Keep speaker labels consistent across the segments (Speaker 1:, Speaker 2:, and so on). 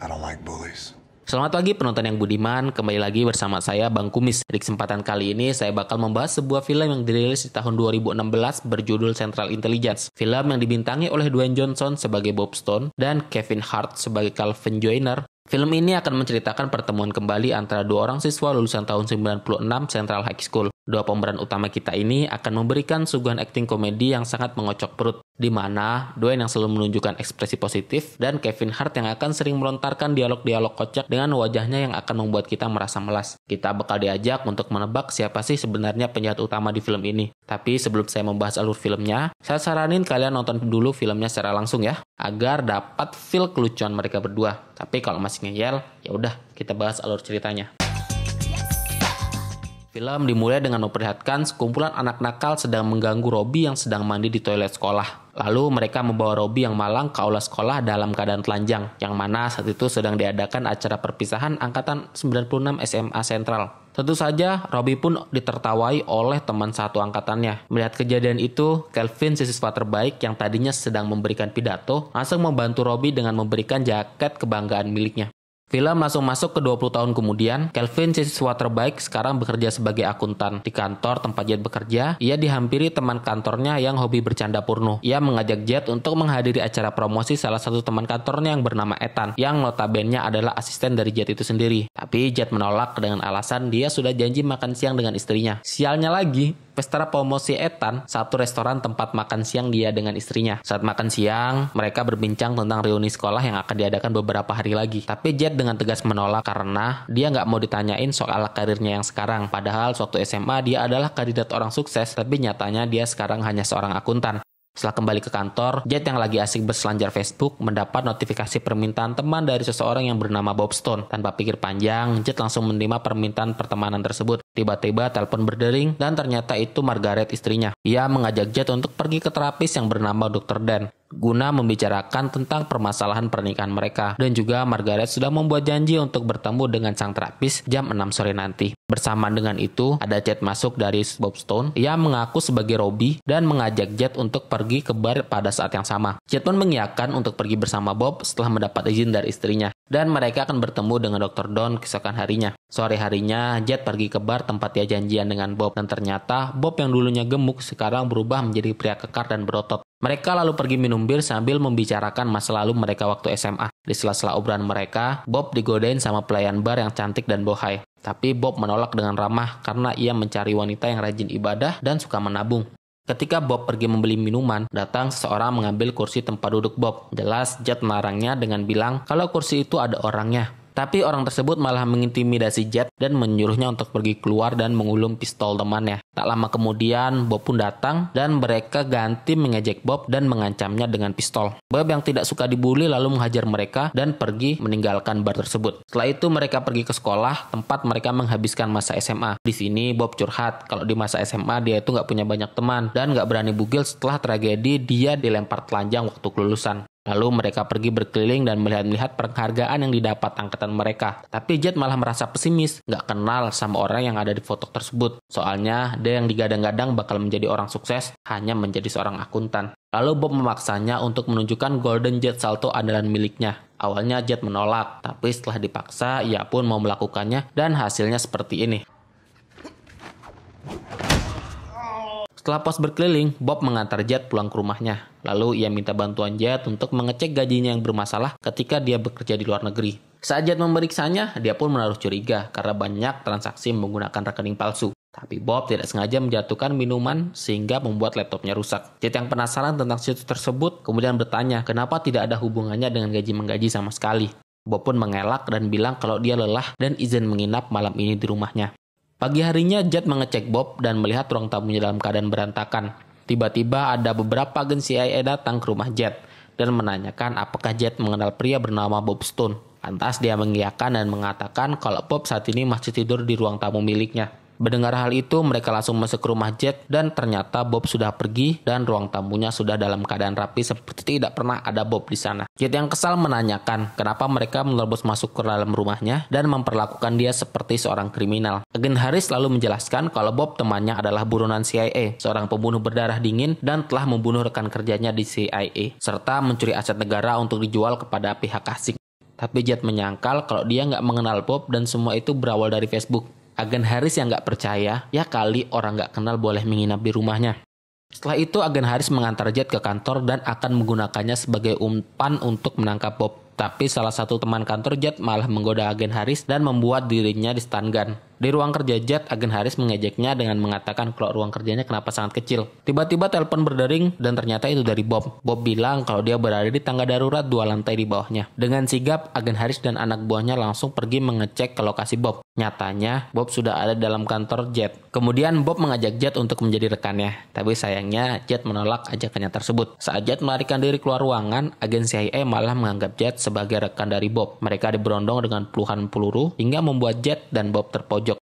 Speaker 1: I don't like bullies.
Speaker 2: Selamat pagi penonton yang budiman, kembali lagi bersama saya Bang Kumis. Di kesempatan kali ini saya bakal membahas sebuah film yang dirilis di tahun 2016 berjudul Central Intelligence. Film yang dibintangi oleh Dwayne Johnson sebagai Bob Stone dan Kevin Hart sebagai Calvin Joyner. Film ini akan menceritakan pertemuan kembali antara dua orang siswa lulusan tahun 96 Central High School. Dua pemeran utama kita ini akan memberikan suguhan akting komedi yang sangat mengocok perut, di mana Dwayne yang selalu menunjukkan ekspresi positif dan Kevin Hart yang akan sering melontarkan dialog-dialog kocak dengan wajahnya yang akan membuat kita merasa melas. Kita bakal diajak untuk menebak siapa sih sebenarnya penjahat utama di film ini. Tapi sebelum saya membahas alur filmnya, saya saranin kalian nonton dulu filmnya secara langsung ya, agar dapat feel kelucuan mereka berdua. Tapi kalau masih ngeyel, ya udah kita bahas alur ceritanya. Film dimulai dengan memperlihatkan sekumpulan anak nakal sedang mengganggu Robbie yang sedang mandi di toilet sekolah. Lalu mereka membawa Robbie yang malang ke aula sekolah dalam keadaan telanjang, yang mana saat itu sedang diadakan acara perpisahan angkatan 96 SMA Sentral. Tentu saja, Robbie pun ditertawai oleh teman satu angkatannya. Melihat kejadian itu, Calvin, siswa terbaik yang tadinya sedang memberikan pidato, langsung membantu Robbie dengan memberikan jaket kebanggaan miliknya. Film langsung masuk ke 20 tahun kemudian. Calvin, siswa terbaik, sekarang bekerja sebagai akuntan. Di kantor tempat Jet bekerja, ia dihampiri teman kantornya yang hobi bercanda porno. Ia mengajak Jet untuk menghadiri acara promosi salah satu teman kantornya yang bernama Ethan, yang notabene adalah asisten dari Jet itu sendiri. Tapi Jet menolak dengan alasan dia sudah janji makan siang dengan istrinya. Sialnya lagi, pesta promosi Ethan, satu restoran tempat makan siang dia dengan istrinya. Saat makan siang, mereka berbincang tentang reuni sekolah yang akan diadakan beberapa hari lagi. Tapi Jet dengan tegas menolak karena dia nggak mau ditanyain soal karirnya yang sekarang. Padahal waktu SMA dia adalah kandidat orang sukses, tapi nyatanya dia sekarang hanya seorang akuntan. Setelah kembali ke kantor, Jet yang lagi asik berselancar Facebook mendapat notifikasi permintaan teman dari seseorang yang bernama Bob Stone. Tanpa pikir panjang, Jet langsung menerima permintaan pertemanan tersebut. Tiba-tiba telepon berdering dan ternyata itu Margaret, istrinya. Ia mengajak Jet untuk pergi ke terapis yang bernama Dr. Dan guna membicarakan tentang permasalahan pernikahan mereka. Dan juga Margaret sudah membuat janji untuk bertemu dengan sang terapis jam 6 sore nanti. Bersamaan dengan itu, ada chat masuk dari Bob Stone. Ia mengaku sebagai Robbie dan mengajak Jet untuk pergi ke bar pada saat yang sama. Jet pun mengiyakan untuk pergi bersama Bob setelah mendapat izin dari istrinya. Dan mereka akan bertemu dengan Dr. Don keesokan harinya. Sore harinya, Jet pergi ke bar tempat dia janjian dengan Bob. Dan ternyata Bob yang dulunya gemuk sekarang berubah menjadi pria kekar dan berotot. Mereka lalu pergi minum bir sambil membicarakan masa lalu mereka waktu SMA. Di sela-sela obrolan mereka, Bob digodain sama pelayan bar yang cantik dan bohai. Tapi Bob menolak dengan ramah karena ia mencari wanita yang rajin ibadah dan suka menabung. Ketika Bob pergi membeli minuman, datang seseorang mengambil kursi tempat duduk Bob. Jelas Jet melarangnya dengan bilang kalau kursi itu ada orangnya. Tapi orang tersebut malah mengintimidasi Jet dan menyuruhnya untuk pergi keluar dan mengulum pistol temannya. Tak lama kemudian, Bob pun datang dan mereka ganti mengejek Bob dan mengancamnya dengan pistol. Bob yang tidak suka dibully lalu menghajar mereka dan pergi meninggalkan bar tersebut. Setelah itu mereka pergi ke sekolah tempat mereka menghabiskan masa SMA. Di sini Bob curhat kalau di masa SMA dia itu nggak punya banyak teman dan nggak berani bugil setelah tragedi dia dilempar telanjang waktu kelulusan. Lalu mereka pergi berkeliling dan melihat-lihat penghargaan yang didapat angkatan mereka. Tapi Jet malah merasa pesimis, nggak kenal sama orang yang ada di foto tersebut. Soalnya dia yang digadang-gadang bakal menjadi orang sukses hanya menjadi seorang akuntan. Lalu Bob memaksanya untuk menunjukkan Golden Jet Salto andalan miliknya. Awalnya Jet menolak, tapi setelah dipaksa ia pun mau melakukannya dan hasilnya seperti ini. Setelah pos berkeliling, Bob mengantar Jet pulang ke rumahnya. Lalu ia minta bantuan Jet untuk mengecek gajinya yang bermasalah ketika dia bekerja di luar negeri. Saat Jet memeriksanya, dia pun menaruh curiga karena banyak transaksi menggunakan rekening palsu. Tapi Bob tidak sengaja menjatuhkan minuman sehingga membuat laptopnya rusak. Jet yang penasaran tentang situs tersebut kemudian bertanya kenapa tidak ada hubungannya dengan gaji-menggaji sama sekali. Bob pun mengelak dan bilang kalau dia lelah dan izin menginap malam ini di rumahnya. Pagi harinya Jet mengecek Bob dan melihat ruang tamunya dalam keadaan berantakan. Tiba-tiba ada beberapa agen CIA datang ke rumah Jet dan menanyakan apakah Jet mengenal pria bernama Bob Stone. Lantas dia mengiyakan dan mengatakan kalau Bob saat ini masih tidur di ruang tamu miliknya. Mendengar hal itu, mereka langsung masuk ke rumah Jet dan ternyata Bob sudah pergi dan ruang tamunya sudah dalam keadaan rapi seperti tidak pernah ada Bob di sana. Jet yang kesal menanyakan kenapa mereka menerobos masuk ke dalam rumahnya dan memperlakukan dia seperti seorang kriminal. Agen Harris lalu menjelaskan kalau Bob temannya adalah buronan CIA, seorang pembunuh berdarah dingin dan telah membunuh rekan kerjanya di CIA, serta mencuri aset negara untuk dijual kepada pihak asing. Tapi Jet menyangkal kalau dia nggak mengenal Bob dan semua itu berawal dari Facebook. Agen Haris yang nggak percaya, ya kali orang nggak kenal boleh menginap di rumahnya. Setelah itu agen Haris mengantar Jet ke kantor dan akan menggunakannya sebagai umpan untuk menangkap Bob. Tapi salah satu teman kantor Jet malah menggoda agen Haris dan membuat dirinya di stun gun. Di ruang kerja Jet, agen Haris mengejeknya dengan mengatakan kalau ruang kerjanya kenapa sangat kecil. Tiba-tiba telepon berdering dan ternyata itu dari Bob. Bob bilang kalau dia berada di tangga darurat 2 lantai di bawahnya. Dengan sigap, agen Haris dan anak buahnya langsung pergi mengecek ke lokasi Bob. Nyatanya, Bob sudah ada dalam kantor Jet. Kemudian Bob mengajak Jet untuk menjadi rekannya. Tapi sayangnya Jet menolak ajakannya tersebut. Saat Jet melarikan diri keluar ruangan, agen CIA malah menganggap Jet sebagai rekan dari Bob. Mereka diberondong dengan puluhan peluru hingga membuat Jet dan Bob terpojok.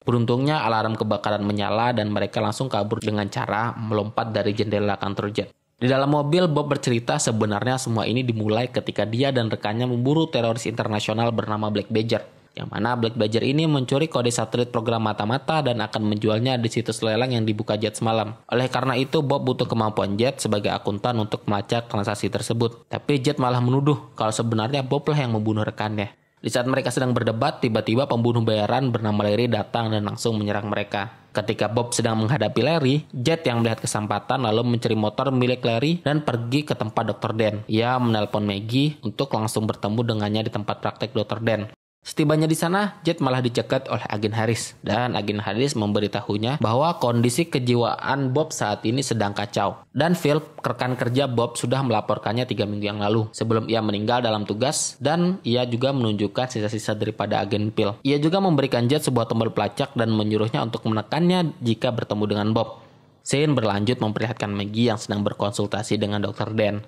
Speaker 2: Beruntungnya alarm kebakaran menyala dan mereka langsung kabur dengan cara melompat dari jendela kantor Jet. Di dalam mobil, Bob bercerita sebenarnya semua ini dimulai ketika dia dan rekannya memburu teroris internasional bernama Black Badger. Yang mana Black Badger ini mencuri kode satelit program mata-mata dan akan menjualnya di situs lelang yang dibuka Jet semalam. Oleh karena itu, Bob butuh kemampuan Jet sebagai akuntan untuk melacak transaksi tersebut. Tapi Jet malah menuduh kalau sebenarnya Bob lah yang membunuh rekannya. Di saat mereka sedang berdebat, tiba-tiba pembunuh bayaran bernama Larry datang dan langsung menyerang mereka. Ketika Bob sedang menghadapi Larry, Jet yang melihat kesempatan lalu mencuri motor milik Larry dan pergi ke tempat Dr. Dan. Ia menelpon Maggie untuk langsung bertemu dengannya di tempat praktek Dr. Dan. Setibanya di sana, Jet malah dicegat oleh agen Haris. Dan agen Haris memberitahunya bahwa kondisi kejiwaan Bob saat ini sedang kacau. Dan Phil, rekan kerja Bob, sudah melaporkannya 3 minggu yang lalu. Sebelum ia meninggal dalam tugas, dan ia juga menunjukkan sisa-sisa daripada agen Phil. Ia juga memberikan Jet sebuah tombol pelacak dan menyuruhnya untuk menekannya jika bertemu dengan Bob. Scene berlanjut memperlihatkan Maggie yang sedang berkonsultasi dengan Dr. Dan.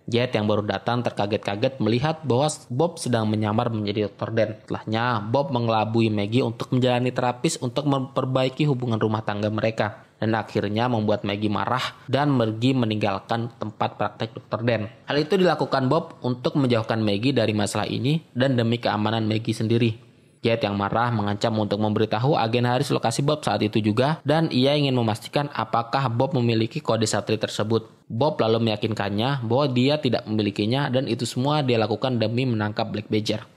Speaker 2: Jet yang baru datang terkaget-kaget melihat bahwa Bob sedang menyamar menjadi Dr. Dan. Setelahnya, Bob mengelabui Maggie untuk menjalani terapis untuk memperbaiki hubungan rumah tangga mereka. Dan akhirnya membuat Maggie marah dan pergi meninggalkan tempat praktek Dr. Dan. Hal itu dilakukan Bob untuk menjauhkan Maggie dari masalah ini dan demi keamanan Maggie sendiri. Jet yang marah mengancam untuk memberitahu agen Haris lokasi Bob saat itu juga dan ia ingin memastikan apakah Bob memiliki kode satelit tersebut. Bob lalu meyakinkannya bahwa dia tidak memilikinya dan itu semua dia lakukan demi menangkap Black Badger.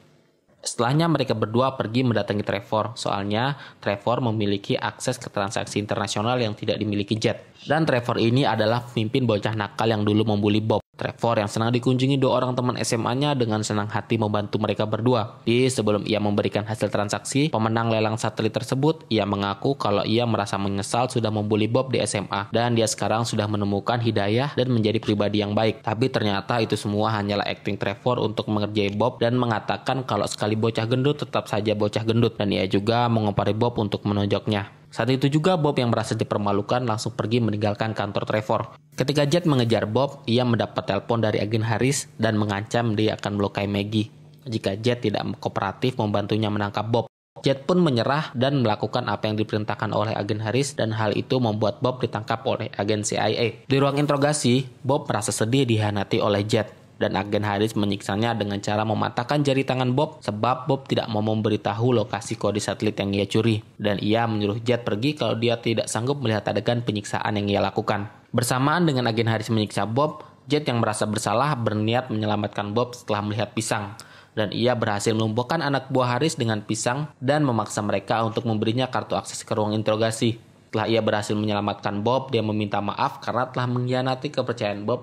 Speaker 2: Setelahnya mereka berdua pergi mendatangi Trevor, soalnya Trevor memiliki akses ke transaksi internasional yang tidak dimiliki Jet. Dan Trevor ini adalah pemimpin bocah nakal yang dulu membuli Bob. Trevor yang senang dikunjungi 2 orang teman SMA-nya dengan senang hati membantu mereka berdua. Sebelum ia memberikan hasil transaksi pemenang lelang satelit tersebut, ia mengaku kalau ia merasa menyesal sudah membuli Bob di SMA dan dia sekarang sudah menemukan hidayah dan menjadi pribadi yang baik. Tapi ternyata itu semua hanyalah acting Trevor untuk mengerjai Bob dan mengatakan kalau sekali bocah gendut tetap saja bocah gendut dan ia juga mengompari Bob untuk menonjoknya. Saat itu juga Bob yang merasa dipermalukan langsung pergi meninggalkan kantor Trevor. Ketika Jet mengejar Bob, ia mendapat telepon dari agen Haris dan mengancam dia akan melukai Maggie jika Jet tidak kooperatif membantunya menangkap Bob. Jet pun menyerah dan melakukan apa yang diperintahkan oleh agen Haris dan hal itu membuat Bob ditangkap oleh agen CIA. Di ruang interogasi, Bob merasa sedih dihianati oleh Jet. Dan agen Haris menyiksanya dengan cara mematahkan jari tangan Bob sebab Bob tidak mau memberitahu lokasi kode satelit yang ia curi. Dan ia menyuruh Jet pergi kalau dia tidak sanggup melihat adegan penyiksaan yang ia lakukan. Bersamaan dengan agen Haris menyiksa Bob, Jet yang merasa bersalah berniat menyelamatkan Bob setelah melihat pisang. Dan ia berhasil melumpuhkan anak buah Haris dengan pisang dan memaksa mereka untuk memberinya kartu akses ke ruang interogasi. Setelah ia berhasil menyelamatkan Bob, dia meminta maaf karena telah mengkhianati kepercayaan Bob.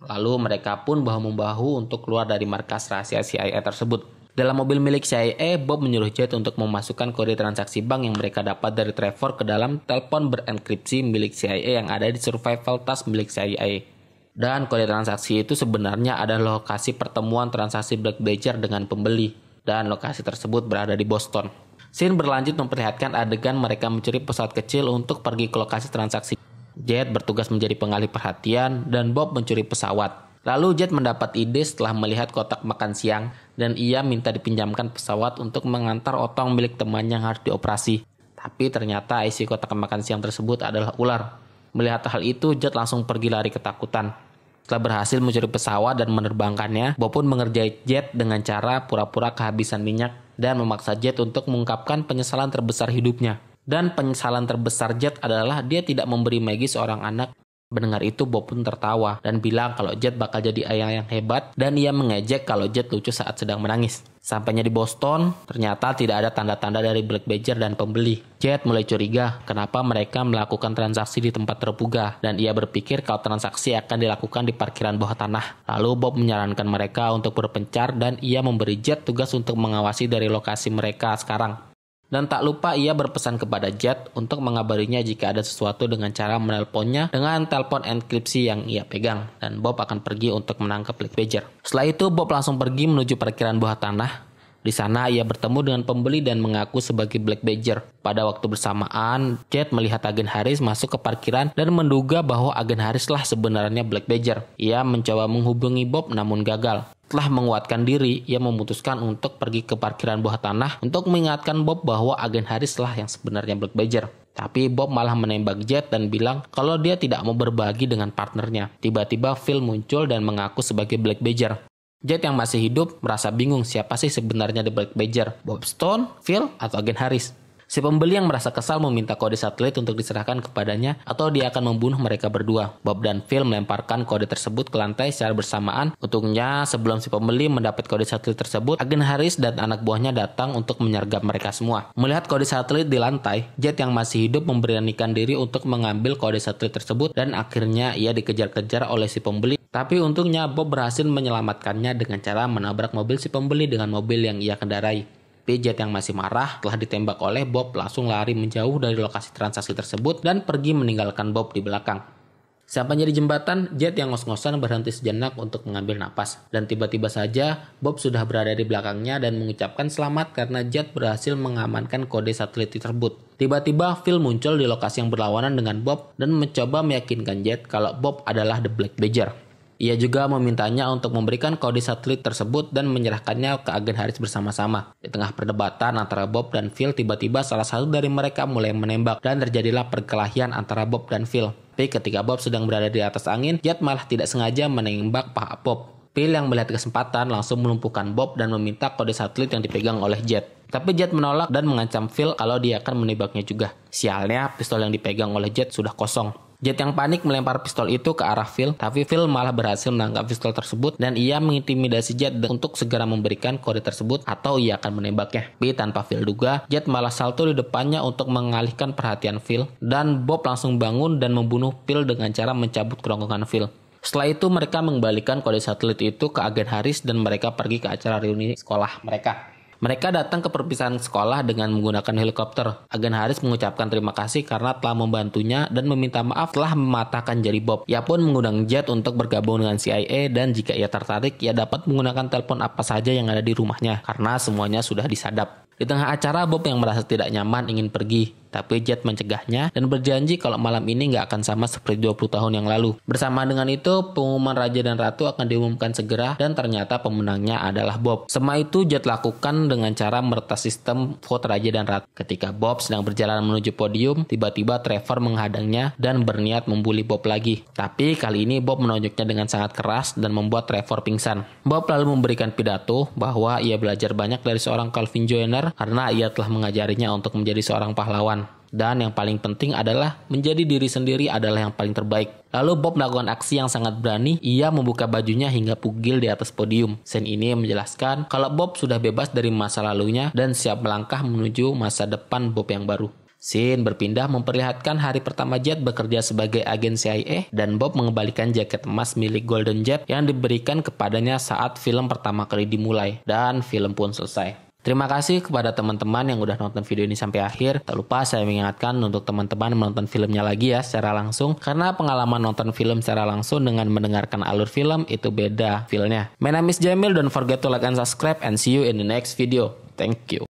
Speaker 2: Lalu mereka pun bahu-membahu untuk keluar dari markas rahasia CIA tersebut. Dalam mobil milik CIA, Bob menyuruh Jet untuk memasukkan kode transaksi bank yang mereka dapat dari Trevor ke dalam telepon berenkripsi milik CIA yang ada di survival task milik CIA. Dan kode transaksi itu sebenarnya adalah lokasi pertemuan transaksi Black Badger dengan pembeli. Dan lokasi tersebut berada di Boston. Scene berlanjut memperlihatkan adegan mereka mencuri pesawat kecil untuk pergi ke lokasi transaksi. Jet bertugas menjadi pengalih perhatian dan Bob mencuri pesawat. Lalu Jet mendapat ide setelah melihat kotak makan siang dan ia minta dipinjamkan pesawat untuk mengantar otong milik temannya yang harus dioperasi. Tapi ternyata isi kotak makan siang tersebut adalah ular. Melihat hal itu, Jet langsung pergi lari ketakutan. Setelah berhasil mencuri pesawat dan menerbangkannya, Bob pun mengerjai Jet dengan cara pura-pura kehabisan minyak dan memaksa Jet untuk mengungkapkan penyesalan terbesar hidupnya. Dan penyesalan terbesar Jet adalah dia tidak memberi Maggie seorang anak Mendengar itu Bob pun tertawa dan bilang kalau Jet bakal jadi ayah yang hebat dan ia mengejek kalau Jet lucu saat sedang menangis. Sampainya di Boston, ternyata tidak ada tanda-tanda dari Black Badger dan pembeli. Jet mulai curiga kenapa mereka melakukan transaksi di tempat terbuka dan ia berpikir kalau transaksi akan dilakukan di parkiran bawah tanah. Lalu Bob menyarankan mereka untuk berpencar dan ia memberi Jet tugas untuk mengawasi dari lokasi mereka sekarang. Dan tak lupa ia berpesan kepada Jet untuk mengabarinya jika ada sesuatu dengan cara menelponnya dengan telepon enkripsi yang ia pegang. Dan Bob akan pergi untuk menangkap Black Badger. Setelah itu Bob langsung pergi menuju parkiran bawah tanah. Di sana ia bertemu dengan pembeli dan mengaku sebagai Black Badger. Pada waktu bersamaan, Jet melihat agen Harris masuk ke parkiran dan menduga bahwa agen Harris lah sebenarnya Black Badger. Ia mencoba menghubungi Bob namun gagal. Setelah menguatkan diri, ia memutuskan untuk pergi ke parkiran bawah tanah untuk mengingatkan Bob bahwa agen Harris lah yang sebenarnya Black Badger. Tapi Bob malah menembak Jet dan bilang kalau dia tidak mau berbagi dengan partnernya. Tiba-tiba Phil muncul dan mengaku sebagai Black Badger. Jet yang masih hidup merasa bingung siapa sih sebenarnya The Black Badger, Bob Stone, Phil, atau agen Harris. Si pembeli yang merasa kesal meminta kode satelit untuk diserahkan kepadanya atau dia akan membunuh mereka berdua. Bob dan Phil melemparkan kode tersebut ke lantai secara bersamaan. Untungnya sebelum si pembeli mendapat kode satelit tersebut, agen Harris dan anak buahnya datang untuk menyergap mereka semua. Melihat kode satelit di lantai, Jet yang masih hidup memberanikan diri untuk mengambil kode satelit tersebut dan akhirnya ia dikejar-kejar oleh si pembeli. Tapi untungnya Bob berhasil menyelamatkannya dengan cara menabrak mobil si pembeli dengan mobil yang ia kendarai. Jet yang masih marah telah ditembak oleh Bob langsung lari menjauh dari lokasi transaksi tersebut dan pergi meninggalkan Bob di belakang. Sampainya di jembatan, Jet yang ngos-ngosan berhenti sejenak untuk mengambil napas. Dan tiba-tiba saja Bob sudah berada di belakangnya dan mengucapkan selamat karena Jet berhasil mengamankan kode satelit tersebut. Tiba-tiba Phil muncul di lokasi yang berlawanan dengan Bob dan mencoba meyakinkan Jet kalau Bob adalah The Black Badger. Ia juga memintanya untuk memberikan kode satelit tersebut dan menyerahkannya ke agen Harris bersama-sama. Di tengah perdebatan antara Bob dan Phil, tiba-tiba salah satu dari mereka mulai menembak dan terjadilah perkelahian antara Bob dan Phil. Tapi ketika Bob sedang berada di atas angin, Jet malah tidak sengaja menembak paha Bob. Phil yang melihat kesempatan langsung melumpuhkan Bob dan meminta kode satelit yang dipegang oleh Jet. Tapi Jet menolak dan mengancam Phil kalau dia akan menembaknya juga. Sialnya, pistol yang dipegang oleh Jet sudah kosong. Jet yang panik melempar pistol itu ke arah Phil, tapi Phil malah berhasil menangkap pistol tersebut dan ia mengintimidasi Jet untuk segera memberikan kode tersebut atau ia akan menembaknya. Tapi tanpa Phil duga, Jet malah salto di depannya untuk mengalihkan perhatian Phil dan Bob langsung bangun dan membunuh Phil dengan cara mencabut kerongkongan Phil. Setelah itu mereka mengembalikan kode satelit itu ke agen Harris dan mereka pergi ke acara reuni sekolah mereka. Mereka datang ke perpisahan sekolah dengan menggunakan helikopter. Agen Harris mengucapkan terima kasih karena telah membantunya dan meminta maaf telah mematahkan jari Bob. Ia pun mengundang Jet untuk bergabung dengan CIA dan jika ia tertarik, ia dapat menggunakan telepon apa saja yang ada di rumahnya karena semuanya sudah disadap. Di tengah acara, Bob yang merasa tidak nyaman ingin pergi. Tapi Jet mencegahnya dan berjanji kalau malam ini nggak akan sama seperti 20 tahun yang lalu. Bersama dengan itu, pengumuman Raja dan Ratu akan diumumkan segera dan ternyata pemenangnya adalah Bob. Semua itu Jet lakukan dengan cara meretas sistem vote Raja dan Ratu. Ketika Bob sedang berjalan menuju podium, tiba-tiba Trevor menghadangnya dan berniat membuli Bob lagi. Tapi kali ini Bob menunjuknya dengan sangat keras dan membuat Trevor pingsan. Bob lalu memberikan pidato bahwa ia belajar banyak dari seorang Calvin Joyner karena ia telah mengajarinya untuk menjadi seorang pahlawan. Dan yang paling penting adalah menjadi diri sendiri adalah yang paling terbaik. Lalu Bob melakukan aksi yang sangat berani. Ia membuka bajunya hingga pugil di atas podium. Scene ini menjelaskan kalau Bob sudah bebas dari masa lalunya dan siap melangkah menuju masa depan Bob yang baru. Scene berpindah memperlihatkan hari pertama Jet bekerja sebagai agen CIA dan Bob mengembalikan jaket emas milik Golden Jet yang diberikan kepadanya saat film pertama kali dimulai. Dan film pun selesai. Terima kasih kepada teman-teman yang udah nonton video ini sampai akhir. Tak lupa saya mengingatkan untuk teman-teman menonton filmnya lagi ya secara langsung. Karena pengalaman nonton film secara langsung dengan mendengarkan alur film itu beda feel-nya. My name is Jamil, don't forget to like and subscribe and see you in the next video. Thank you.